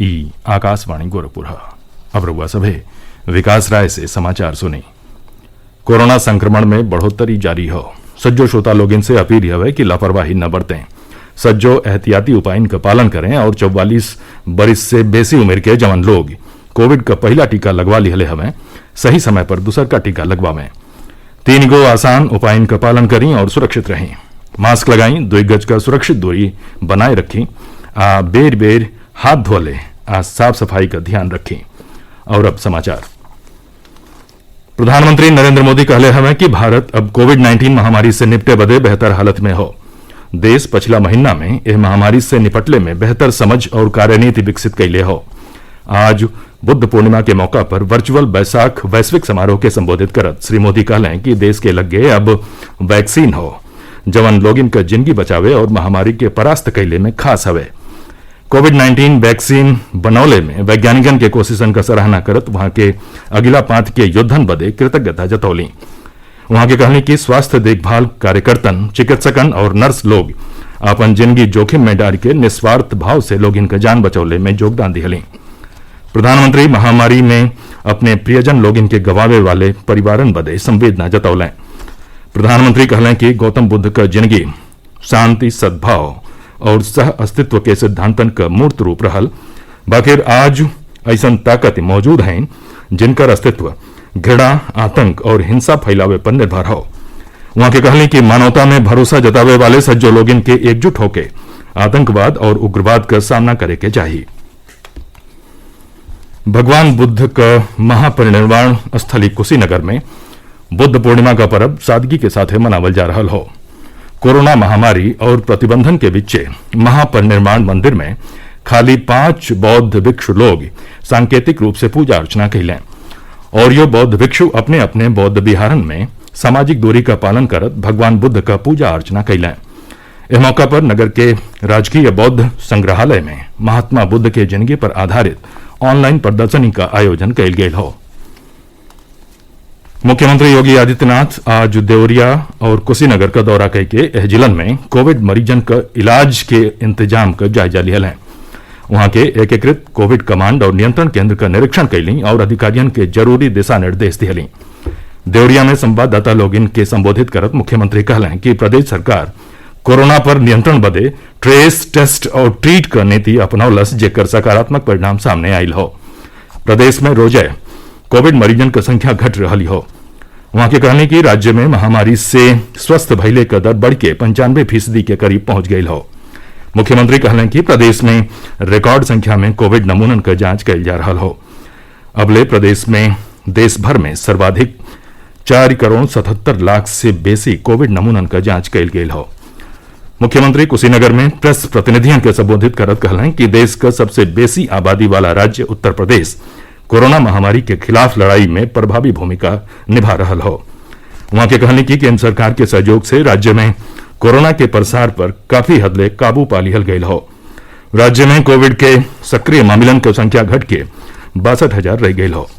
ई आकाशवाणी गोरखपुर। अब रउआ सभे विकास राय से समाचार सुनी। कोरोना संक्रमण में बढ़ोतरी जारी हो, सज्जो श्रोता लोग इनसे अपील हवे कि लापरवाही न बरतें, सज्जो एहतियाती उपायन का पालन करें और 44 बरिस से बेसी उम्र के जवान लोग कोविड का पहला टीका लगवा लिहले हवें, सही समय पर दूसर का टीका लगवावें। 3 गो आसान उपायन का पालन करें और सुरक्षित रहें। मास्क लगाई, 2 गज का सुरक्षित दूरी बनाए रखें, बेर बेर हाथ धोले, साफ सफाई का ध्यान रखें। और अब समाचार। प्रधानमंत्री नरेंद्र मोदी कहले हमें कि भारत अब कोविड-19 महामारी से निपटे बदे बेहतर हालत में हो। देश पिछला महीना में यह महामारी से निपटले में बेहतर समझ और कार्यनीति विकसित कैले हो। आज बुद्ध पूर्णिमा के मौका पर वर्चुअल बैसाख वैश्विक समारोह के संबोधित करत श्री मोदी कहलें कि देश के लगे अब वैक्सीन हो, जवन लोगिन का जिंदगी बचावे और महामारी के परास्त कैले में खास हवे। कोविड-19 वैक्सीन बनौले में वैज्ञानिकन के कोशिशन का सराहना करत वहां के अगिला पांत के योद्धन बदे कृतज्ञता जतौली। वहां के कहने की स्वास्थ्य देखभाल कार्यकर्तन, चिकित्सकन और नर्स लोग अपन जिंदगी जोखिम में डाल के निस्वार्थ भाव से लोग इनका जान बचौले में योगदान दिहली। प्रधानमंत्री महामारी में अपने प्रियजन लोग इनके गवावे वाले परिवारन बदे संवेदना जतौलें। प्रधानमंत्री कहलें कि गौतम बुद्ध का जिंदगी शांति, सद्भाव और सह अस्तित्व के सिद्धांतन का मूर्त रूप रहल, बाकिर आज ऐसन ताकत मौजूद हैं जिनकर अस्तित्व घृणा, आतंक और हिंसा फैलावे पर निर्भर हो। वहां के कहले कि मानवता में भरोसा जतावे वाले सज्जो लोग इनके एकजुट होके आतंकवाद और उग्रवाद का सामना करे के चाहिए। भगवान बुद्ध का महापरिनिर्वाण स्थली कुशीनगर में बुद्ध पूर्णिमा का पर्व सादगी के साथ मनावल जा रहा हो। कोरोना महामारी और प्रतिबंधन के बीचे महापरिनिर्वाण मंदिर में खाली 5 बौद्ध भिक्षु लोग सांकेतिक रूप से पूजा अर्चना कैलें और यो बौद्ध भिक्षु अपने अपने बौद्ध विहारन में सामाजिक दूरी का पालन करत भगवान बुद्ध का पूजा अर्चना कैलें। इस मौका पर नगर के राजकीय बौद्ध संग्रहालय में महात्मा बुद्ध के जिंदगी पर आधारित ऑनलाइन प्रदर्शनी का आयोजन कैल गेल हो। मुख्यमंत्री योगी आदित्यनाथ आज देवरिया और कुशीनगर का दौरा करके एह जिलन में कोविड मरीजन का इलाज के इंतजाम का जायजा लियल है। वहां के एकीकृत कोविड कमांड और नियंत्रण केंद्र का निरीक्षण कैली और अधिकारियों के जरूरी दिशा निर्देश दिहली। देवरिया में संवाददाता लोग इनके संबोधित करत मुख्यमंत्री कहलें कि प्रदेश सरकार कोरोना पर नियंत्रण बदे ट्रेस, टेस्ट और ट्रीट का नीति अपनौलस, जेकर सकारात्मक परिणाम सामने आयल हो। प्रदेश में रोजे कोविड मरीजन की संख्या घट रही हो। वहां के कहने की राज्य में महामारी से स्वस्थ भइले का दर बढ़ के 95% के करीब पहुंच गई हो। मुख्यमंत्री कहलें कि प्रदेश में रिकॉर्ड संख्या में कोविड नमूनन का जांच कैल जा रहा हो। अबले प्रदेश में देश भर में सर्वाधिक 4,77,00,000 से बेसी कोविड नमूनन का जांच कैल गेल हो। मुख्यमंत्री कुशीनगर में प्रेस प्रतिनिधियों के संबोधित करत कहलें कि देश का सबसे बेसी आबादी वाला राज्य उत्तर प्रदेश कोरोना महामारी के खिलाफ लड़ाई में प्रभावी भूमिका निभा रहा हो। वहां के कहने की केंद्र सरकार के सहयोग से राज्य में कोरोना के प्रसार पर काफी हद ले काबू पा लिहल गयल हो। राज्य में कोविड के सक्रिय मामलन की संख्या घट के 62,000 रह गयल हो।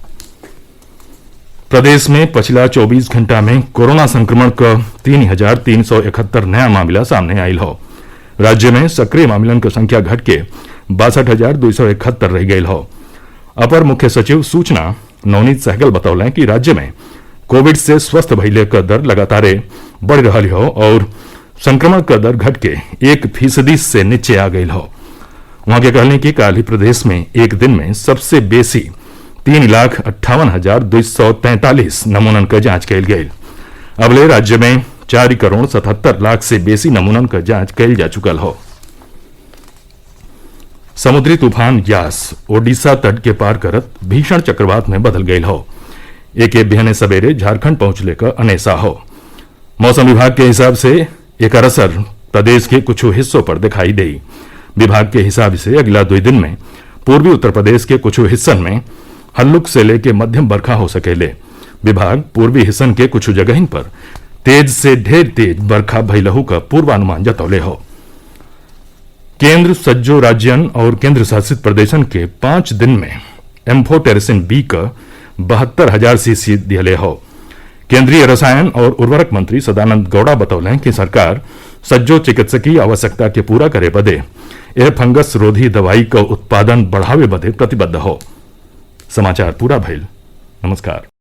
प्रदेश में पिछला 24 घंटा में कोरोना संक्रमण का 3,371 नया मामला सामने आयल हो। राज्य में सक्रिय मामलन की संख्या घट के 62,271 रह गयल हो। अपर मुख्य सचिव सूचना नवनीत सहगल बतौलें कि राज्य में कोविड से स्वस्थ भइले का दर लगातार बढ़ रही हो और संक्रमण का दर घट के 1% से नीचे आ गई हो। वहां के कहने की काल ही प्रदेश में एक दिन में सबसे बेसी 3,58,243 नमूनन का जांच कैल गई। अबले राज्य में 4,77,00,000 से बेसी नमूनन का जांच कैल जा चुकल हो। समुद्री तूफान यास ओडिशा तट के पार करत भीषण चक्रवात में बदल गयल हो। एक बिहने सवेरे झारखंड पहुंचले का अनेसा हो। मौसम विभाग के हिसाब से एक असर प्रदेश के कुछ हिस्सों पर दिखाई दे। विभाग के हिसाब से अगला 2 दिन में पूर्वी उत्तर प्रदेश के कुछ हिस्सन में हल्लुक से लेके मध्यम बरखा हो सकेले। विभाग पूर्वी हिस्सन के कुछ जगहिन पर तेज से ढेर तेज बरखा भइलहू का पूर्वानुमान जतौले हो। केंद्र सज्जो राज्यन और केंद्र शासित प्रदेशन के 5 दिन में एम्फोटेरिसिन बी का 72,000 सीसी दिहले हो। केंद्रीय रसायन और उर्वरक मंत्री सदानंद गौड़ा बतौलें कि सरकार सज्जो चिकित्सकीय आवश्यकता के पूरा करे बदे यह फंगस रोधी दवाई का उत्पादन बढ़ावे बदे प्रतिबद्ध हो। समाचार पूरा भइल। नमस्कार।